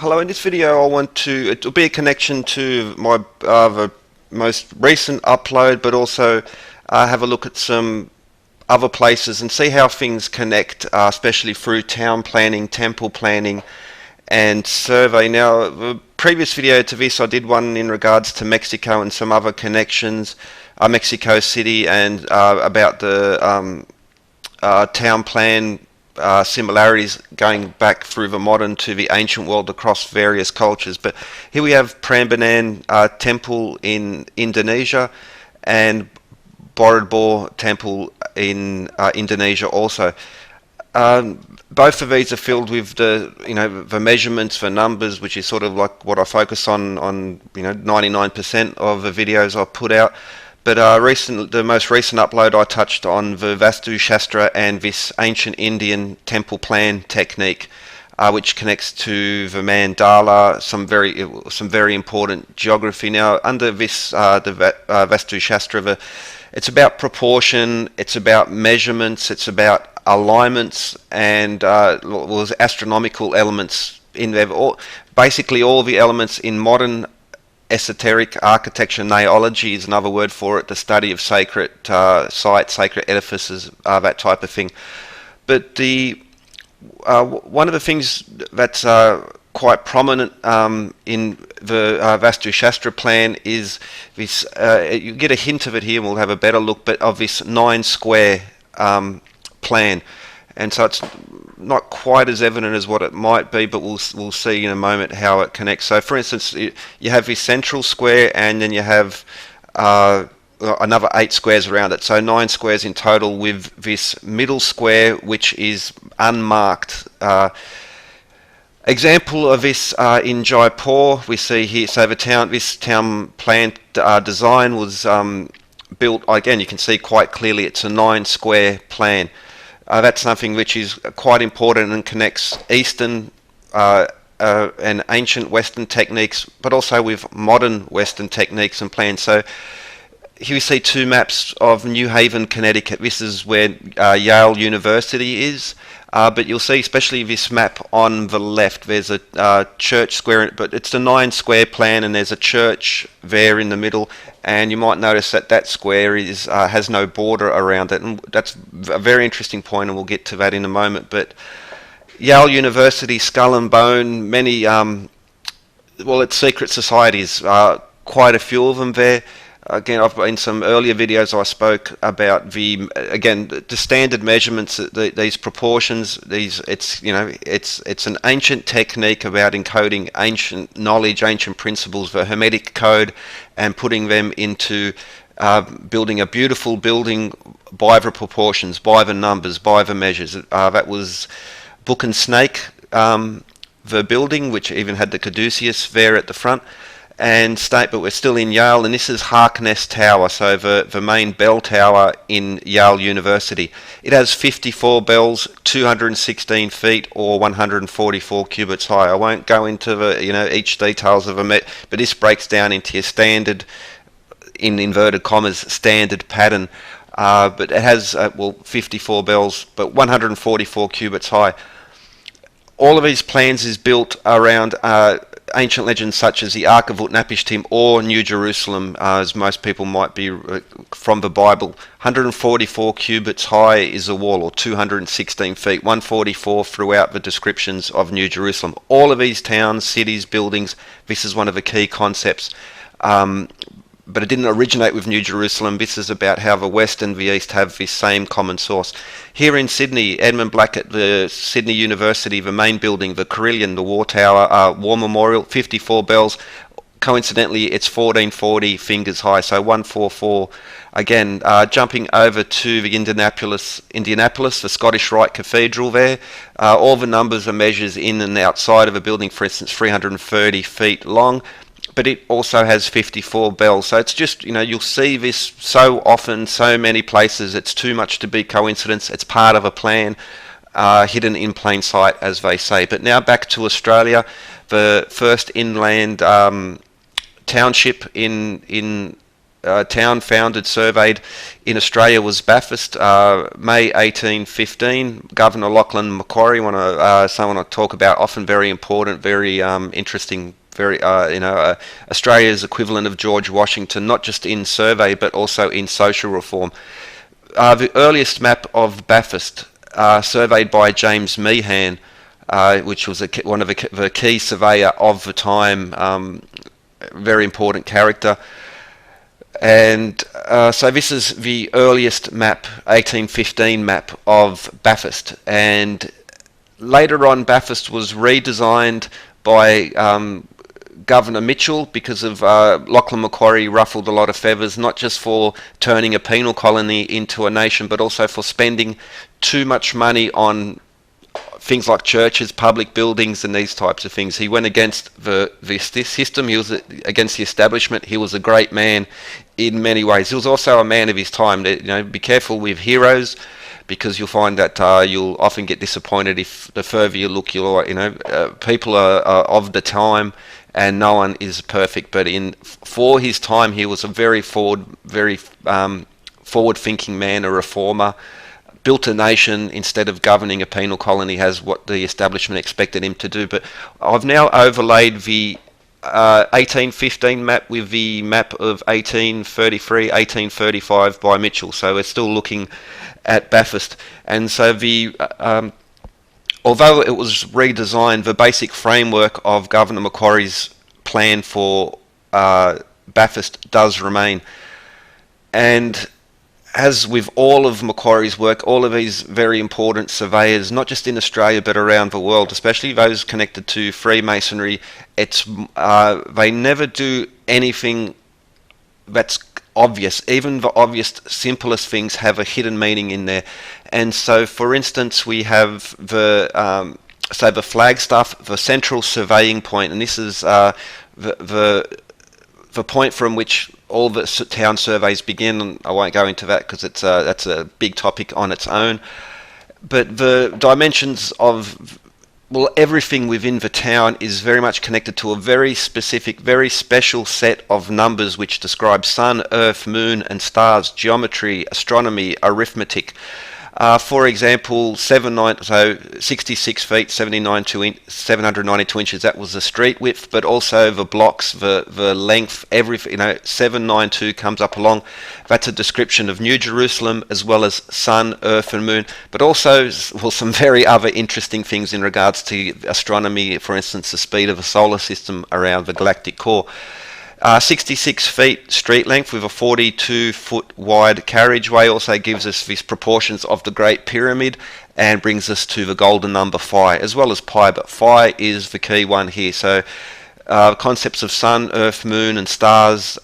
Hello, in this video it'll be a connection to my the most recent upload, but also have a look at some other places and see how things connect, especially through town planning, temple planning and survey. Now, the previous video to this I did one in regards to Mexico and some other connections, Mexico City, and about the town plan similarities going back through the modern to the ancient world across various cultures. But here we have Prambanan temple in Indonesia and Borodbur temple in Indonesia also. Both of these are filled with the measurements, the numbers, which is sort of like what I focus on 99% of the videos I put out. But the most recent upload, I touched on the Vastu Shastra and this ancient Indian temple plan technique, which connects to the mandala, some very important geography. Now, under this, the Vastu Shastra, it's about proportion, it's about measurements, it's about alignments, and astronomical elements in there. Basically, all the elements in modern esoteric architecture. Naology is another word for it, the study of sacred sites, sacred edifices, that type of thing. But one of the things that's quite prominent in the Vastu Shastra plan is this, you get a hint of it here and we'll have a better look, but of this 9 square plan. And so it's not quite as evident as what it might be, but we'll see in a moment how it connects. So for instance, you have this central square and then you have another 8 squares around it, so 9 squares in total, with this middle square which is unmarked. Example of this in Jaipur we see here. So this town plan design was built, again you can see quite clearly it's a 9 square plan. That's something which is quite important and connects Eastern and ancient Western techniques, but also with modern Western techniques and plans. So here we see 2 maps of New Haven, Connecticut. This is where Yale University is, but you'll see especially this map on the left, there's a church square, but it's a 9 square plan and there's a church there in the middle. And you might notice that square has no border around it, and that's a very interesting point, and we'll get to that in a moment. But Yale University, Skull and Bone, many, it's secret societies, quite a few of them there. Again, in some earlier videos I spoke about the standard measurements, these proportions. It's an ancient technique about encoding ancient knowledge, ancient principles, the Hermetic code, and putting them into building a beautiful building by the proportions, by the numbers, by the measures. That was Book and Snake, the building, which even had the caduceus there at the front. But we're still in Yale, and this is Harkness Tower, so the main bell tower in Yale University. It has 54 bells, 216 feet or 144 cubits high. I won't go into each details of it, but this breaks down into your standard, in inverted commas, standard pattern. But it has 54 bells, but 144 cubits high. All of these plans is built around ancient legends such as the Ark of Utnapishtim or New Jerusalem, as most people might be from the Bible. 144 cubits high is the wall, or 216 feet, 144 throughout the descriptions of New Jerusalem. All of these towns, cities, buildings, this is one of the key concepts. But it didn't originate with New Jerusalem. This is about how the West and the East have this same common source. Here in Sydney, Edmund Blackett, the Sydney University, the main building, the Carillon, the War Tower, War Memorial, 54 bells. Coincidentally, it's 1440 fingers high, so 144. Again, jumping over to the Indianapolis, the Scottish Rite Cathedral there. All the numbers are measures in and outside of a building, for instance, 330 feet long. But it also has 54 bells. So it's just, you'll see this so often, so many places. It's too much to be coincidence. It's part of a plan, hidden in plain sight, as they say. But now back to Australia. The first inland township in town founded, surveyed in Australia was Bathurst, May 1815. Governor Lachlan Macquarie, someone I talk about often, very important, very interesting, very Australia's equivalent of George Washington, not just in survey but also in social reform. The earliest map of Bathurst, surveyed by James Meehan, which was one of the key surveyor of the time, very important character. And so this is the earliest map, 1815 map of Bathurst. And later on, Bathurst was redesigned by Governor Mitchell because of Lachlan Macquarie ruffled a lot of feathers, not just for turning a penal colony into a nation, but also for spending too much money on things like churches, public buildings, and these types of things. He went against the system. He was against the establishment. He was a great man in many ways. He was also a man of his time. Be careful with heroes, because you'll find that you'll often get disappointed if the further you look. People are of the time, and no one is perfect. But for his time, he was a very forward-thinking man, a reformer. Built a nation instead of governing a penal colony, has what the establishment expected him to do. But I've now overlaid the 1815 map with the map of 1833, 1835 by Mitchell. So we're still looking at Bathurst. And so although it was redesigned, the basic framework of Governor Macquarie's plan for Bathurst does remain. And as with all of Macquarie's work, all of these very important surveyors, not just in Australia but around the world, especially those connected to freemasonry, they never do anything that's obvious. Even the obvious, simplest things have a hidden meaning in there. And so, for instance, we have the flagstaff, the central surveying point, and this is the point from which all the town surveys begin. And I won't go into that because that's a big topic on its own. But the dimensions of everything within the town is very much connected to a very specific, very special set of numbers which describe sun, earth, moon, and stars, geometry, astronomy, arithmetic. For example, 66 feet, 792 inches, that was the street width, but also the blocks, the length, everything, 792 comes up along. That's a description of New Jerusalem as well as sun, earth and moon, but also some very other interesting things in regards to astronomy, for instance, the speed of the solar system around the galactic core. 66 feet street length with a 42-foot wide carriageway also gives us these proportions of the Great Pyramid and brings us to the golden number phi, as well as pi, but phi is the key one here. So concepts of sun, earth, moon and stars,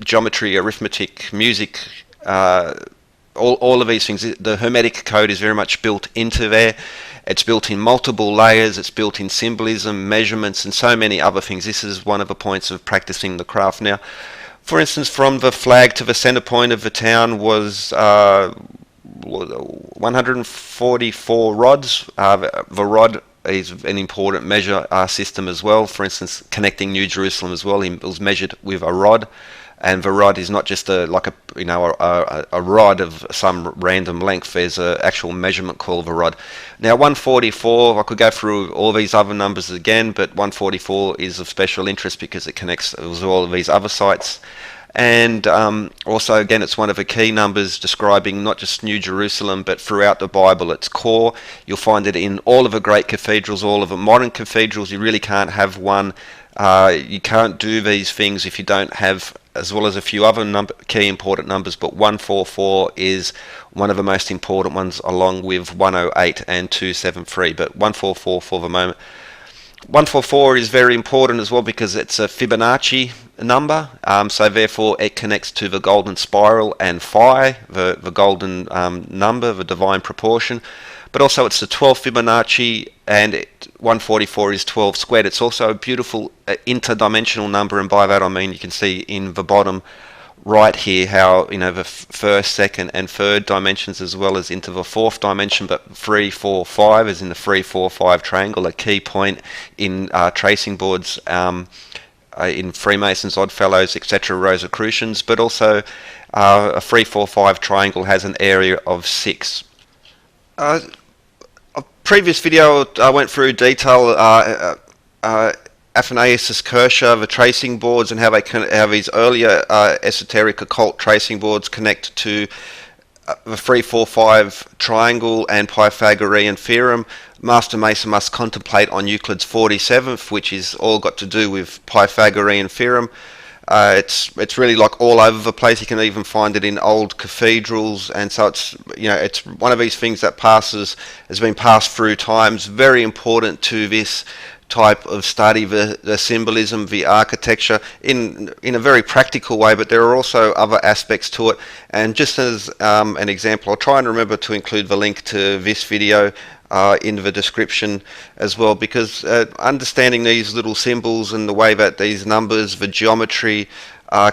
geometry, arithmetic, music, all of these things. The Hermetic code is very much built into there. It's built in multiple layers, it's built in symbolism, measurements, and so many other things. This is one of the points of practicing the craft. Now, for instance, from the flag to the centre point of the town was 144 rods. The rod is an important measure system as well. For instance, connecting New Jerusalem as well, it was measured with a rod. And the rod is not just a rod of some random length. There's an actual measurement called a rod. Now 144, I could go through all these other numbers again, but 144 is of special interest because it connects with all of these other sites. And also, again, it's one of the key numbers describing not just New Jerusalem, but throughout the Bible, its core. You'll find it in all of the great cathedrals, all of the modern cathedrals. You really can't have one. You can't do these things if you don't have, as well as a few other key important numbers, but 144 is one of the most important ones, along with 108 and 273, but 144 for the moment. 144 is very important as well because it's a Fibonacci number, so therefore it connects to the golden spiral and phi, the golden number, the divine proportion. But also it's the 12th Fibonacci, and 144 is 12 squared. It's also a beautiful interdimensional number, and by that I mean you can see in the bottom right here how the first, second and third dimensions, as well as into the fourth dimension, but 3, 4, 5 is in the 3, 4, 5 triangle, a key point in tracing boards. in Freemasons, Oddfellows, etc., Rosicrucians, but also a 3-4-5 triangle has an area of 6. A previous video I went through detail Athanasius Kircher, the tracing boards, and how they how these earlier esoteric occult tracing boards connect to the 3-4-5 triangle and Pythagorean theorem. Master Mason must contemplate on Euclid's 47th, which is all got to do with Pythagorean theorem. It's really like all over the place. You can even find it in old cathedrals, and so it's one of these things that has been passed through times. Very important to this type of study, the symbolism, the architecture, in a very practical way, but there are also other aspects to it. And just as an example, I'll try and remember to include the link to this video in the description as well, because understanding these little symbols and the way that these numbers, the geometry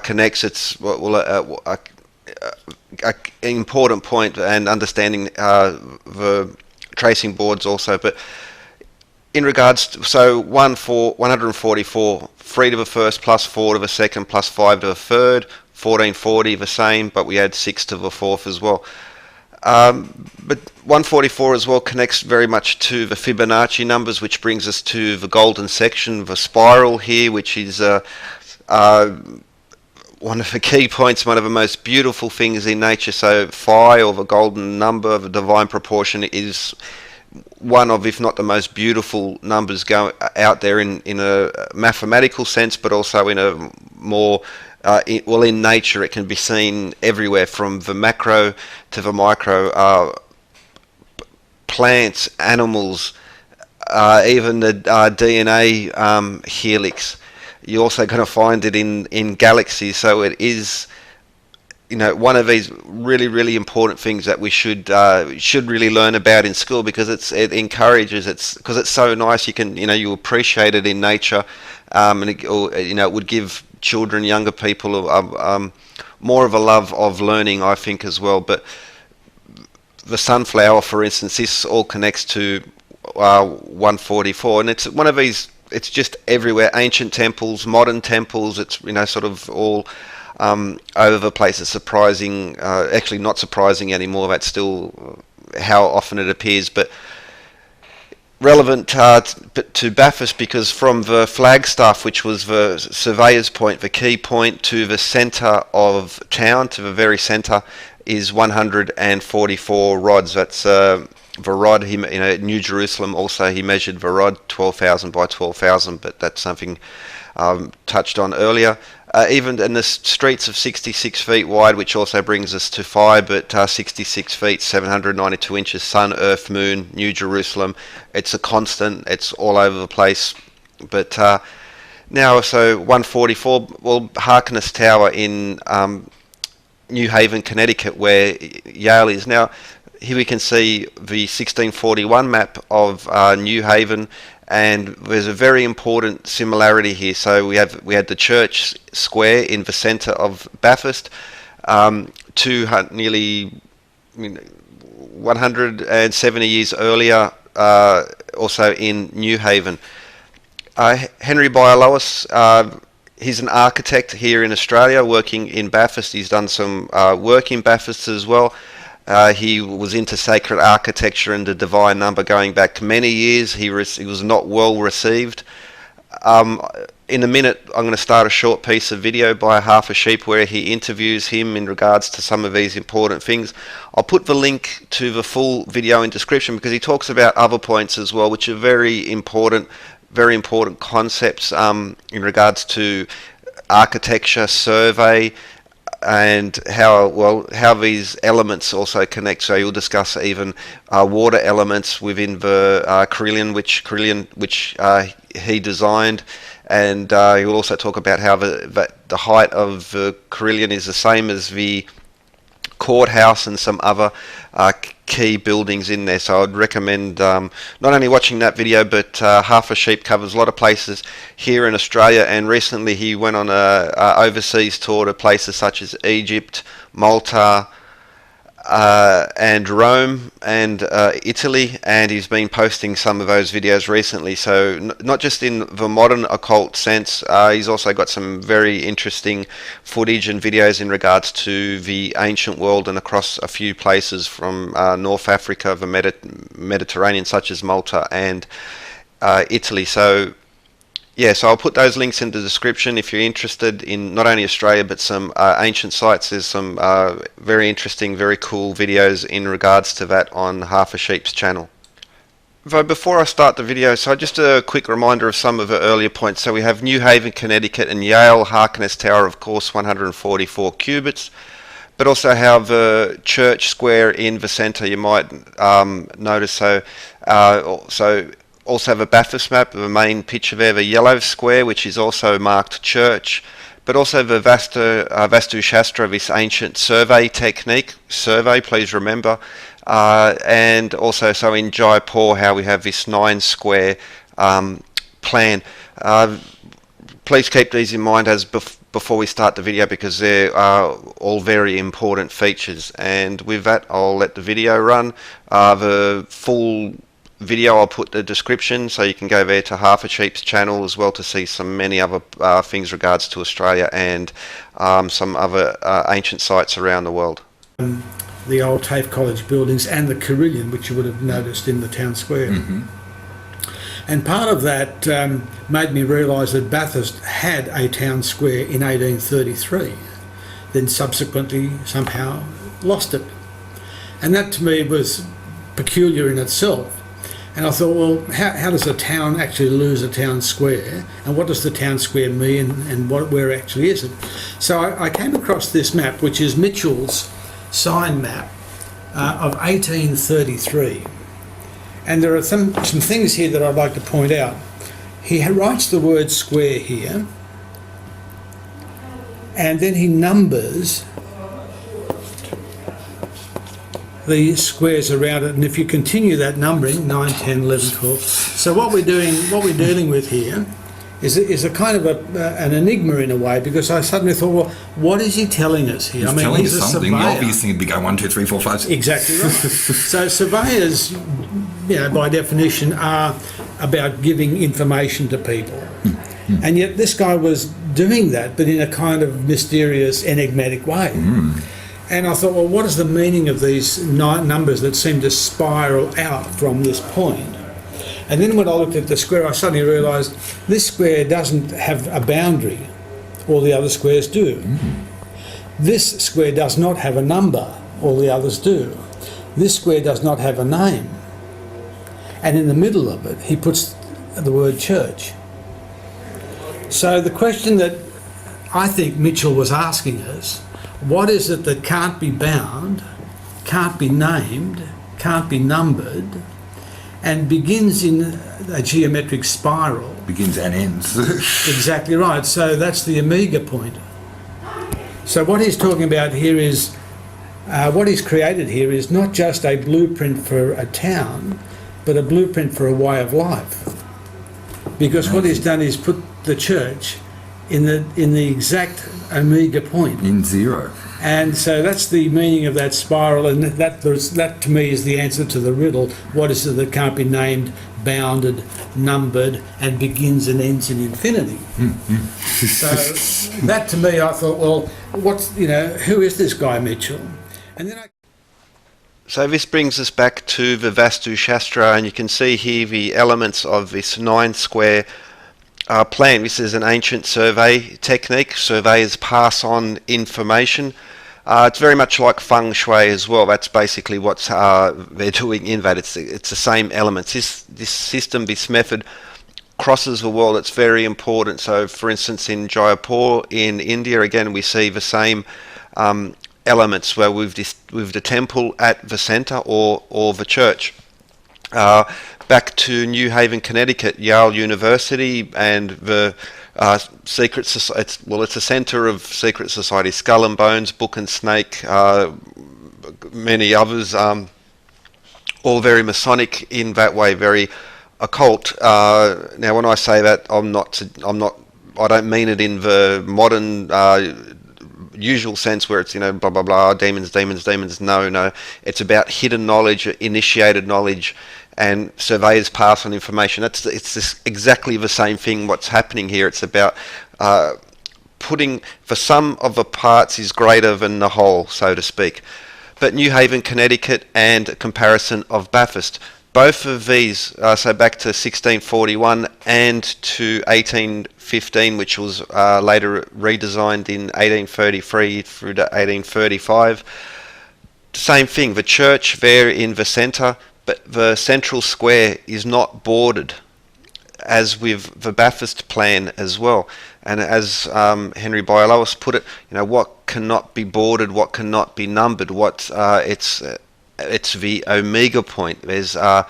connects, it's an important point, and understanding the tracing boards also. But in regards to, so 144, 3 to the first plus 4 to the second plus 5 to the third, 1440 the same, but we add 6 to the fourth as well. But 144 as well connects very much to the Fibonacci numbers, which brings us to the golden section, the spiral here, which is one of the key points, one of the most beautiful things in nature. So phi, or the golden number, the divine proportion, is one of, if not the most beautiful numbers out there in a mathematical sense, but also in a more in nature. It can be seen everywhere, from the macro to the micro. Plants, animals, even the DNA helix. You're also going to find it in galaxies. So it is, one of these really, really important things that we should really learn about in school, because it encourages, because it's so nice. You can, you appreciate it in nature, and it would give children, younger people, more of a love of learning, I think, as well. But the sunflower, for instance, this all connects to 144, and it's one of these. It's just everywhere. Ancient temples, modern temples. It's sort of all over the place. It's surprising, actually not surprising anymore. That's still how often it appears, but relevant to Bathurst, because from the Flagstaff, which was the surveyor's point, the key point, to the centre of town, to the very centre, is 144 rods. That's the rod. New Jerusalem also, he measured the rod 12,000 by 12,000, but that's something touched on earlier. Even in the streets of 66 feet wide, which also brings us to phi, but 66 feet, 792 inches, sun, earth, moon, New Jerusalem. It's a constant. It's all over the place. But now, so 144, well, Harkness Tower in New Haven, Connecticut, where Yale is. Now, here we can see the 1641 map of New Haven, and there's a very important similarity here. So we had the church square in the centre of Bathurst, nearly 170 years earlier, also in New Haven. Henry Bialowas, he's an architect here in Australia, working in Bathurst. He's done some work in Bathurst as well. He was into sacred architecture and the divine number going back many years. He was not well received. In a minute, I'm going to start a short piece of video by Halfasheep where he interviews him in regards to some of these important things. I'll put the link to the full video in description, because he talks about other points as well, which are very important concepts in regards to architecture, survey, and how these elements also connect. So you'll discuss even water elements within the Kircher, which he designed, and he'll also talk about how the height of the Kircher is the same as the courthouse and some other key buildings in there. So I'd recommend not only watching that video, but Halfasheep covers a lot of places here in Australia, and recently he went on a overseas tour to places such as Egypt, Malta, and Rome and Italy, and he's been posting some of those videos recently. So not just in the modern occult sense, he's also got some very interesting footage and videos in regards to the ancient world and across a few places from North Africa, the Mediterranean, such as Malta and Italy. So yeah, so I'll put those links in the description if you're interested in not only Australia but some ancient sites. There's some very interesting, very cool videos in regards to that on Halfasheep's channel. Though before I start the video, so just a quick reminder of some of the earlier points. So we have New Haven, Connecticut and Yale, Harkness Tower, of course, 144 cubits. But also how the church square in the centre, you might notice, so also have a Bathurst map, the main picture there, the yellow square, which is also marked church, but also the Vastu Shastra, this ancient survey technique, please remember, and also so in Jaipur how we have this 9 square plan. Please keep these in mind as before we start the video, because they are all very important features. And with that, I'll let the video run. The full video I'll put the description, so you can go there to Halfasheep's channel as well to see some many other things regards to Australia and some other ancient sites around the world. The old TAFE College buildings and the Carillon, which you would have noticed in the town square. Mm-hmm. And part of that made me realise that Bathurst had a town square in 1833, then subsequently somehow lost it. And that to me was peculiar in itself. And I thought, well, how does a town actually lose a town square? And what does the town square mean, and where actually is it? So I came across this map, which is Mitchell's sign map of 1833. And there are some things here that I'd like to point out. He writes the word square here, and then he numbers the squares around it, and if you continue that numbering, 9, 10, 11, 12. So what we're dealing with here is a kind of an enigma in a way, because I suddenly thought, well, what is he telling us here? He's telling us something. The obvious thing would be go 1, 2, 3, 4, 5, 6. Exactly right. So surveyors, by definition, are about giving information to people. And yet this guy was doing that, but in a kind of mysterious, enigmatic way. And I thought, well, what is the meaning of these numbers that seem to spiral out from this point? And then when I looked at the square, I suddenly realised this square doesn't have a boundary. All the other squares do. This square does not have a number. All the others do. This square does not have a name. And in the middle of it, he puts the word church. So the question that I think Mitchell was asking us, what is it that can't be bound, can't be named, can't be numbered, and begins in a geometric spiral? Begins and ends. Exactly right. So that's the omega point. So what he's talking about here is, what he's created here is not just a blueprint for a town, but a blueprint for a way of life. Because what he's done is put the church in the exact omega point. In zero. And so that's the meaning of that spiral, and that to me is the answer to the riddle. What is it that can't be named, bounded, numbered, and begins and ends in infinity? So that to me, I thought, well, who is this guy Mitchell? And then So this brings us back to the Vastu Shastra, and you can see here the elements of this 9 square plan. This is an ancient survey technique. Surveyors pass on information. It's very much like feng shui as well. That's basically what they're doing in that. It's the same elements. This system, this method crosses the world. It's very important. So for instance, in Jaipur in India, again, we see the same elements where with the temple at the center or the church. Back to New Haven, Connecticut, Yale University, and the secret society. It's a center of secret society, Skull and Bones, Book and Snake, many others, all very Masonic in that way, very occult. Now, when I say that, I don't mean it in the modern usual sense where it's, blah, blah, blah, demons, demons, demons. No. It's about hidden knowledge, initiated knowledge, and surveyors pass on information. It's exactly the same thing what's happening here. It's about putting, the sum of the parts is greater than the whole, so to speak. But New Haven, Connecticut, and a comparison of Bathurst. Both of these, so back to 1641 and to 1815, which was later redesigned in 1833 through to 1835. Same thing, the church there in the centre, but the central square is not bordered, as with the Bathurst plan as well. And as Henry Bialowas put it, what cannot be bordered, what cannot be numbered, it's the omega point. There's there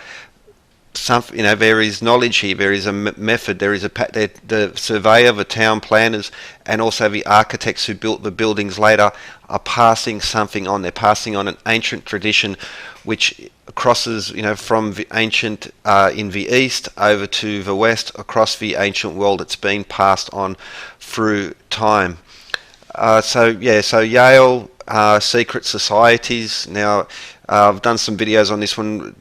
is knowledge here, there is a method, there is the surveyor, the town planners, and also the architects who built the buildings later are passing something on. They're passing on an ancient tradition which crosses, from the ancient in the east over to the west, across the ancient world. It's been passed on through time. So Yale, secret societies. Now, I've done some videos on this one.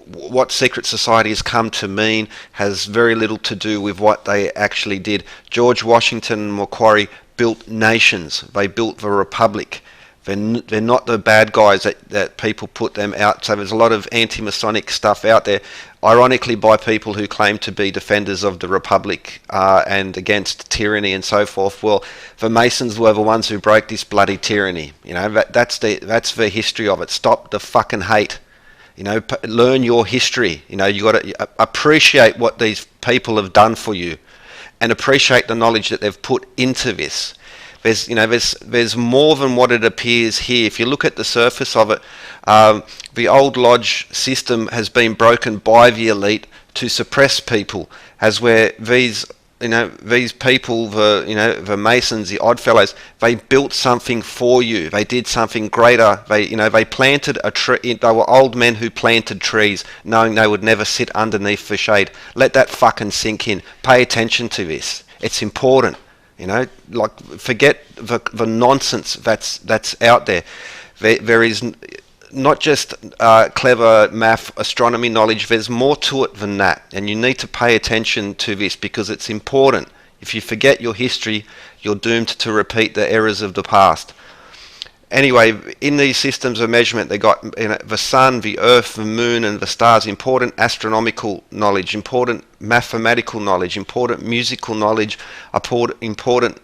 What secret society has come to mean has very little to do with what they actually did. George Washington and Macquarie built nations. They built the republic. They're not the bad guys that people put them out. So there's a lot of anti-Masonic stuff out there, ironically by people who claim to be defenders of the Republic and against tyranny and so forth. Well, the Masons were the ones who broke this bloody tyranny. That's the history of it. Stop the fucking hate. Learn your history. You got to appreciate what these people have done for you, and appreciate the knowledge that they've put into this. There's more than what it appears here. If you look at the surface of it, the old lodge system has been broken by the elite to suppress people, as where these people, the Masons, the Oddfellows, they built something for you. They did something greater. They planted a tree. They were old men who planted trees, knowing they would never sit underneath the shade. Let that fucking sink in. Pay attention to this. It's important. Forget the nonsense that's out there. There is not just clever math, astronomy knowledge. There's more to it than that, and you need to pay attention to this because it's important. If you forget your history, you're doomed to repeat the errors of the past. Anyway, in these systems of measurement, they got the sun, the earth, the moon, and the stars, important astronomical knowledge, important mathematical knowledge, important musical knowledge, important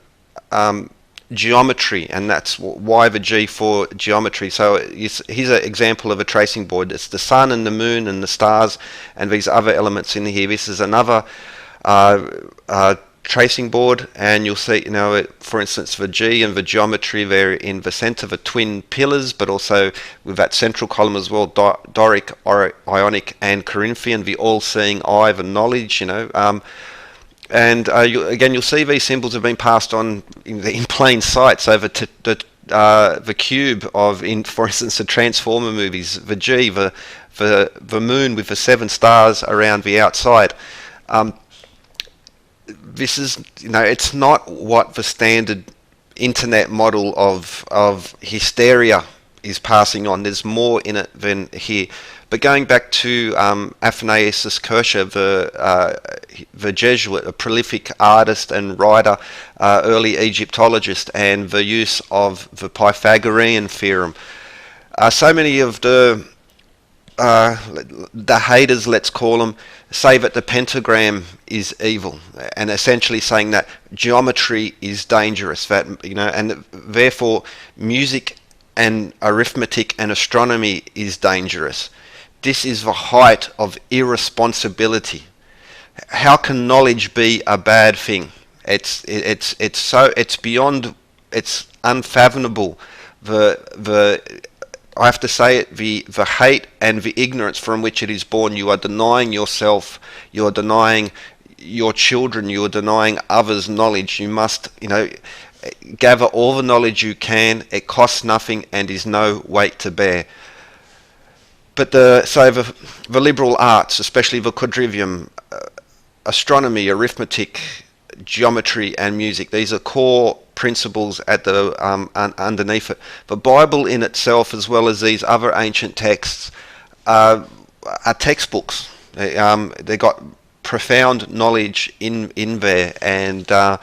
geometry, and that's why the G for geometry. So here's an example of a tracing board. It's the sun and the moon and the stars and these other elements in here. This is another tracing board, and you'll see, for instance, the G and the geometry there in the center, the twin pillars, but also with that central column as well, Doric, Ionic, and Corinthian, the all-seeing eye, the knowledge, you'll see these symbols have been passed on in plain sight. So the cube of, for instance, the Transformer movies, the G, the moon with the 7 stars around the outside. This is, it's not what the standard internet model of hysteria is passing on. There's more in it than here. But going back to Athanasius Kircher, the Jesuit, a prolific artist and writer, early Egyptologist, and the use of the Pythagorean theorem. So many of the haters, let's call them, say that the pentagram is evil, and essentially saying that geometry is dangerous, that and therefore music and arithmetic and astronomy is dangerous. This is the height of irresponsibility. How can knowledge be a bad thing? It's beyond, it's unfathomable. I have to say it, the hate and the ignorance from which it is born. You are denying yourself, you are denying your children, you are denying others knowledge. You must, gather all the knowledge you can. It costs nothing and is no weight to bear. But the liberal arts, especially the quadrivium, astronomy, arithmetic, geometry and music, these are core principles at the underneath it. The Bible in itself, as well as these other ancient texts, are textbooks. They got profound knowledge in there, and I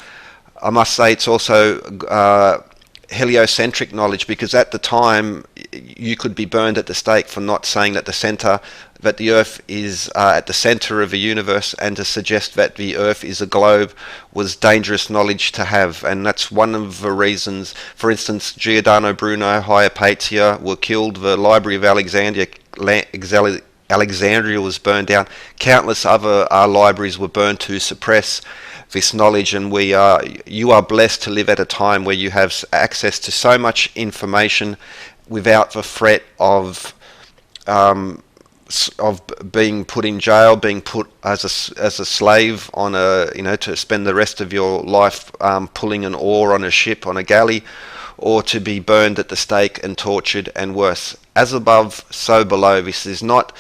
must say it's also heliocentric knowledge, because at the time you could be burned at the stake for not saying that the Earth is at the center of the universe, and to suggest that the Earth is a globe was dangerous knowledge to have. And that's one of the reasons, for instance, Giordano Bruno, Hypatia were killed, the Library of Alexandria was burned down, countless other libraries were burned to suppress this knowledge. And you are blessed to live at a time where you have access to so much information without the threat of being put in jail, being put as a slave on to spend the rest of your life pulling an oar on a ship, on a galley, or to be burned at the stake and tortured and worse. As above, so below. This is not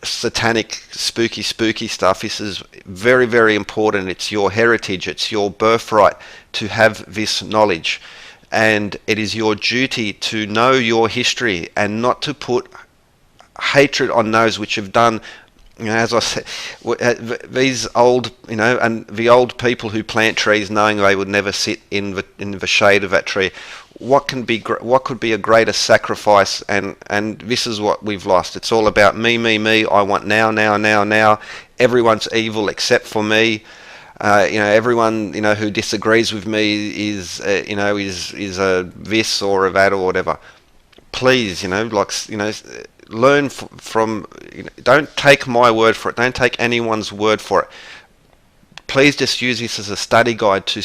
satanic, spooky stuff. This is very, very important. It's your heritage, it's your birthright to have this knowledge, and it is your duty to know your history and not to put hatred on those which have done, as I said, these old, and the old people who plant trees knowing they would never sit in the shade of that tree. What could be a greater sacrifice? And this is what we've lost. It's all about me. I want now. Everyone's evil except for me. Everyone who disagrees with me is a this or a that or whatever. Please, learn from. Don't take my word for it. Don't take anyone's word for it. Please just use this as a study guide to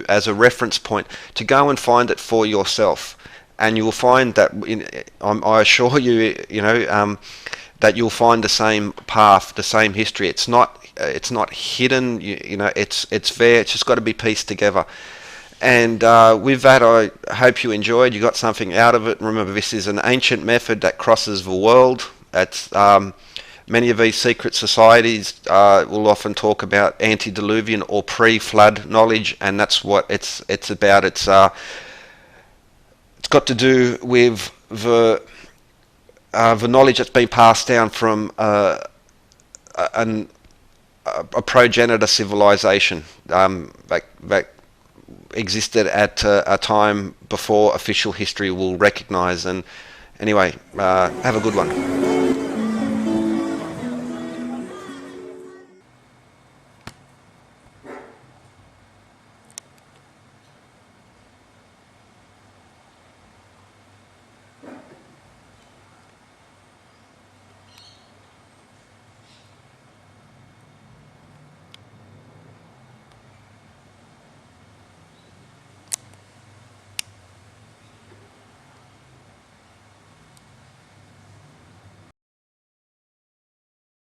as a reference point to go and find it for yourself, and you will find that I assure you, that you'll find the same path, the same history. It's not hidden. It's there. It's just got to be pieced together. And with that, I hope you enjoyed. You got something out of it. Remember, this is an ancient method that crosses the world. It's many of these secret societies will often talk about antediluvian or pre-flood knowledge, and that's what it's about. It's got to do with the knowledge that's been passed down from a progenitor civilization that existed at a time before official history will recognise. And anyway, have a good one.